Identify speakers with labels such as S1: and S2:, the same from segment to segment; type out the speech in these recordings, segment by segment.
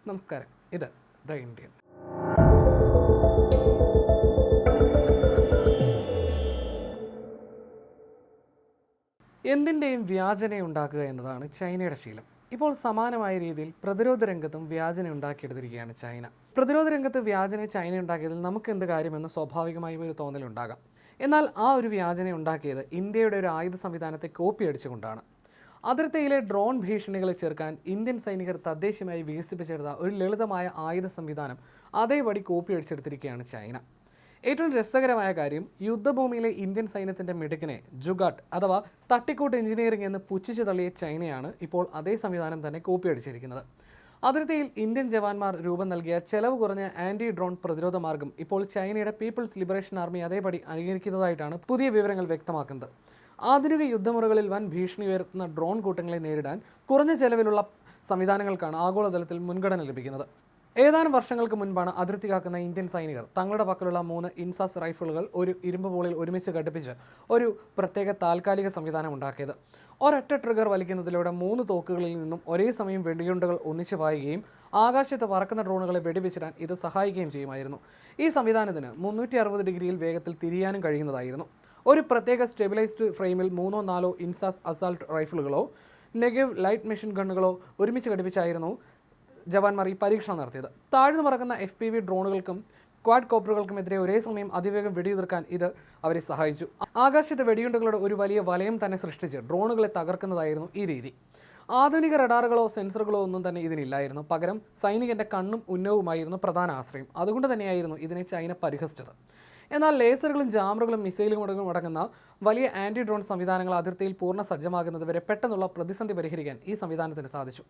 S1: നമസ്കാരം, ഇത് the Indian. എന്തിൻ്റെയും വ്യാജന ഉണ്ടാക്കുക എന്നതാണ് ചൈനയുടെ ശീലം. ഇപ്പോൾ സമാനമായ രീതിയിൽ പ്രതിരോധ രംഗത്തും വ്യാജന ഉണ്ടാക്കിയെടുത്തിരിക്കുകയാണ് ചൈന. പ്രതിരോധ രംഗത്ത് വ്യാജന ചൈന ഉണ്ടാക്കിയതിൽ നമുക്ക് എന്ത് കാര്യമെന്ന് സ്വാഭാവികമായും ഒരു തോന്നലുണ്ടാകാം. എന്നാൽ ആ ഒരു വ്യാജന ഉണ്ടാക്കിയത് ഇന്ത്യയുടെ ഒരു ആയുധ സംവിധാനത്തെ കോപ്പി അടിച്ചുകൊണ്ടാണ്. അതിർത്തിയിലെ ഡ്രോൺ ഭീഷണികളെ ചെറുക്കാൻ ഇന്ത്യൻ സൈനികർ തദ്ദേശീയമായി വികസിപ്പിച്ചെടുത്ത ഒരു ലളിതമായ ആയുധ സംവിധാനം അതേപടി കോപ്പി അടിച്ചെടുത്തിരിക്കുകയാണ് ചൈന. ഏറ്റവും രസകരമായ കാര്യം, യുദ്ധഭൂമിയിലെ ഇന്ത്യൻ സൈന്യത്തിൻ്റെ മിടുക്കിനെ ജുഗാട്ട് അഥവാ തട്ടിക്കൂട്ട് എഞ്ചിനീയറിംഗ് എന്ന് പുച്ഛിച്ചു തള്ളിയ ചൈനയാണ് ഇപ്പോൾ അതേ സംവിധാനം തന്നെ കോപ്പി അടിച്ചിരിക്കുന്നത്. അതിർത്തിയിൽ ഇന്ത്യൻ ജവാന്മാർ രൂപം നൽകിയ ചെലവ് കുറഞ്ഞ ആൻറ്റി ഡ്രോൺ പ്രതിരോധ മാർഗം ഇപ്പോൾ ചൈനയുടെ പീപ്പിൾസ് ലിബറേഷൻ ആർമി അതേപടി അനുകരിക്കുന്നതായിട്ടാണ് പുതിയ വിവരങ്ങൾ വ്യക്തമാക്കുന്നത്. ആധുനിക യുദ്ധമുറകളിൽ വൻ ഭീഷണി ഉയർത്തുന്ന ഡ്രോൺ കൂട്ടങ്ങളെ നേരിടാൻ കുറഞ്ഞ ചെലവിലുള്ള സംവിധാനങ്ങൾക്കാണ് ആഗോളതലത്തിൽ മുൻഗണന ലഭിക്കുന്നത്. ഏതാനും വർഷങ്ങൾക്ക് മുൻപാണ് അതിർത്തി കാക്കുന്ന ഇന്ത്യൻ സൈനികർ തങ്ങളുടെ പക്കലുള്ള 3 ഇൻസാസ് റൈഫിളുകൾ ഒരു ഇരുമ്പ് ബോളിൽ ഒരുമിച്ച് ഘടിപ്പിച്ച് ഒരു പ്രത്യേക താൽക്കാലിക സംവിധാനം ഉണ്ടാക്കിയത്. ഒരൊറ്റ ട്രിഗർ വലിക്കുന്നതിലൂടെ 3 തോക്കുകളിൽ നിന്നും ഒരേ സമയം വെടിയുണ്ടകൾ ഒന്നിച്ചു പായുകയും ആകാശത്ത് പറക്കുന്ന ഡ്രോണുകളെ വെടിവെച്ചിടാൻ ഇത് സഹായിക്കുകയും ചെയ്യുമായിരുന്നു. ഈ സംവിധാനത്തിന് 360 ഡിഗ്രിയിൽ വേഗത്തിൽ തിരിയാനും കഴിയുന്നതായിരുന്നു. ഒരു പ്രത്യേക സ്റ്റെബിലൈസ്ഡ് ഫ്രെയിമിൽ 3-4 ഇൻസാസ് അസാൾട്ട് റൈഫിളുകളോ നെഗേവ് ലൈറ്റ് മെഷീൻ ഗണ്ണുകളോ ഒരുമിച്ച് ഘടിപ്പിച്ചായിരുന്നു ജവാന്മാർ ഈ പരീക്ഷണം നടത്തിയത്. താഴ്ന്നു പറക്കുന്ന FPV ഡ്രോണുകൾക്കും ക്വാഡ് കോപ്റ്ററുകൾക്കുമെതിരെ ഒരേ സമയം അതിവേഗം വെടിയുതിർക്കാൻ ഇത് അവരെ സഹായിച്ചു. ആകാശത്ത് വെടിയുണ്ടകളുടെ ഒരു വലിയ വലയം തന്നെ സൃഷ്ടിച്ച് ഡ്രോണുകളെ തകർക്കുന്നതായിരുന്നു ഈ രീതി. ആധുനിക റഡാറുകളോ സെൻസറുകളോ ഒന്നും തന്നെ ഇതിനില്ലായിരുന്നു. പകരം സൈനികൻ്റെ കണ്ണും ഉന്നവുമായിരുന്നു പ്രധാന ആശ്രയം. അതുകൊണ്ട് തന്നെയായിരുന്നു ഇതിനെ ചൈന പരിഹസിച്ചത്. എന്നാൽ ലേസറുകളും ജാമറുകളും മിസൈലുകളും അടങ്ങുന്ന വലിയ ആൻറ്റി ഡ്രോൺ സംവിധാനങ്ങൾ അതിർത്തിയിൽ പൂർണ്ണ സജ്ജമാകുന്നത് വരെ പെട്ടെന്നുള്ള പ്രതിസന്ധി പരിഹരിക്കാൻ ഈ സംവിധാനത്തിന് സാധിച്ചു.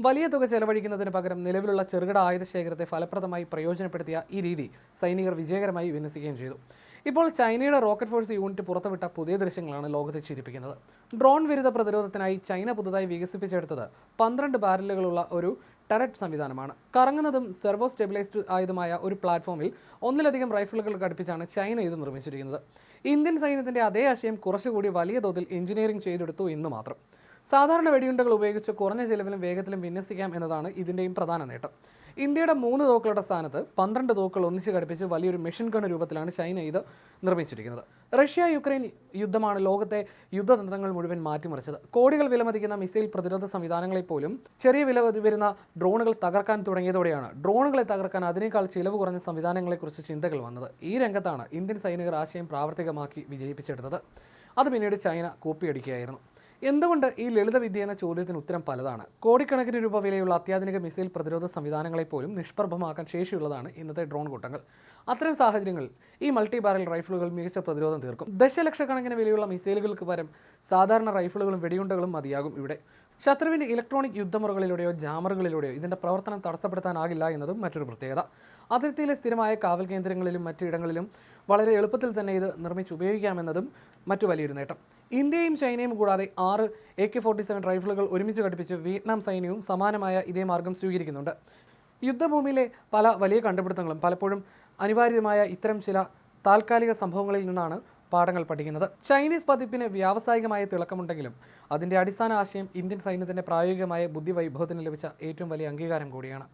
S1: വലിയ തുക ചെലവഴിക്കുന്നതിന് പകരം നിലവിലുള്ള ചെറുകിട ആയുധ ശേഖരത്തെ ഫലപ്രദമായി പ്രയോജനപ്പെടുത്തിയ ഈ രീതി സൈനികർ വിജയകരമായി വിന്യസിക്കുകയും ചെയ്തു. ഇപ്പോൾ ചൈനയുടെ റോക്കറ്റ് ഫോഴ്സ് യൂണിറ്റ് പുറത്തുവിട്ട പുതിയ ദൃശ്യങ്ങളാണ് ലോകത്തെ ചിരിപ്പിക്കുന്നത്. ഡ്രോൺ വിരുദ്ധ പ്രതിരോധത്തിനായി ചൈന പുതുതായി വികസിപ്പിച്ചെടുത്തത് 12 ബാരലുകളുള്ള ഒരു ടററ്റ് സംവിധാനമാണ്. കറങ്ങുന്നതും സെർവോ സ്റ്റെബിലൈസ്ഡ് ആയതുമായ ഒരു പ്ലാറ്റ്ഫോമിൽ ഒന്നിലധികം റൈഫിളുകൾ ഘടിപ്പിച്ചാണ് ചൈന ഇത് നിർമ്മിച്ചിരിക്കുന്നത്. ഇന്ത്യൻ സൈന്യത്തിൻ്റെ അതേ ആശയം കുറച്ചുകൂടി വലിയ തോതിൽ എഞ്ചിനീയറിംഗ് ചെയ്തെടുത്തു എന്ന് മാത്രം. സാധാരണ വെടിയുണ്ടകൾ ഉപയോഗിച്ച് കുറഞ്ഞ ചെലവിലും വേഗത്തിലും വിന്യസിക്കാം എന്നതാണ് ഇതിൻ്റെയും പ്രധാന നേട്ടം. ഇന്ത്യയുടെ 3 തോക്കുകളുടെ സ്ഥാനത്ത് 12 തോക്കുകൾ ഒന്നിച്ച് ഘടിപ്പിച്ച് വലിയൊരു മെഷീൻ ഗൺ രൂപത്തിലാണ് ചൈന ഇത് നിർമ്മിച്ചിരിക്കുന്നത്. റഷ്യ-യുക്രൈൻ യുദ്ധമാണ് ലോകത്തെ യുദ്ധതന്ത്രങ്ങൾ മുഴുവൻ മാറ്റിമറിച്ചത്. കോടികൾ വിലമതിക്കുന്ന മിസൈൽ പ്രതിരോധ സംവിധാനങ്ങളെപ്പോലും ചെറിയ വില വരുന്ന ഡ്രോണുകൾ തകർക്കാൻ തുടങ്ങിയതോടെയാണ് ഡ്രോണുകളെ തകർക്കാൻ അതിനേക്കാൾ ചിലവ് കുറഞ്ഞ സംവിധാനങ്ങളെക്കുറിച്ച് ചിന്തകൾ വന്നത്. ഈ രംഗത്താണ് ഇന്ത്യൻ സൈനികർ ആശയം പ്രാവർത്തികമാക്കി വിജയിപ്പിച്ചെടുത്തത്. അത് പിന്നീട് ചൈന കോപ്പിയടിക്കുകയായിരുന്നു. എന്തുകൊണ്ട് ഈ ലളിതവിദ്യ എന്ന ചോദ്യത്തിന് ഉത്തരം പലതാണ്. കോടിക്കണക്കിന് രൂപ വിലയുള്ള അത്യാധുനിക മിസൈൽ പ്രതിരോധ സംവിധാനങ്ങളെപ്പോലും നിഷ്പ്രഭമാക്കാൻ ശേഷിയുള്ളതാണ് ഇന്നത്തെ ഡ്രോൺ കൂട്ടങ്ങൾ. അത്തരം സാഹചര്യങ്ങളിൽ ഈ മൾട്ടി ബാരൽ റൈഫിളുകൾ മികച്ച പ്രതിരോധം തീർക്കും. ദശലക്ഷക്കണക്കിന് വിലയുള്ള മിസൈലുകൾക്ക് പകരം സാധാരണ റൈഫിളുകളും വെടിയുണ്ടകളും മതിയാകും ഇവിടെ. ശത്രുവിൻ്റെ ഇലക്ട്രോണിക് യുദ്ധമുറകളിലൂടെയോ ജാമറുകളിലൂടെയോ ഇതിൻ്റെ പ്രവർത്തനം തടസ്സപ്പെടുത്താനാകില്ല എന്നതും മറ്റൊരു പ്രത്യേകത. അതിർത്തിയിലെ സ്ഥിരമായ കാവൽ കേന്ദ്രങ്ങളിലും മറ്റിടങ്ങളിലും വളരെ എളുപ്പത്തിൽ തന്നെ ഇത് നിർമ്മിച്ച് ഉപയോഗിക്കാമെന്നതും മറ്റു വലിയൊരു നേട്ടം. ഇന്ത്യയും ചൈനയും കൂടാതെ 6 AK-47 റൈഫിളുകൾ ഒരുമിച്ച് ഘടിപ്പിച്ച് വിയറ്റ്നാം സൈന്യവും സമാനമായ ഇതേ മാർഗം സ്വീകരിക്കുന്നുണ്ട്. യുദ്ധഭൂമിയിലെ പല വലിയ കണ്ടുപിടുത്തങ്ങളും പലപ്പോഴും അനിവാര്യമായ ഇത്തരം ചില താൽക്കാലിക സംഭവങ്ങളിൽ നിന്നാണ് പാഠങ്ങൾ പഠിക്കുന്നത്. ചൈനീസ് പതിപ്പിന് വ്യാവസായികമായ തിളക്കമുണ്ടെങ്കിലും അതിൻ്റെ അടിസ്ഥാന ആശയം ഇന്ത്യൻ സൈന്യത്തിൻ്റെ പ്രായോഗികമായ ബുദ്ധിവൈഭവത്തിന് ലഭിച്ച ഏറ്റവും വലിയ അംഗീകാരം കൂടിയാണ്.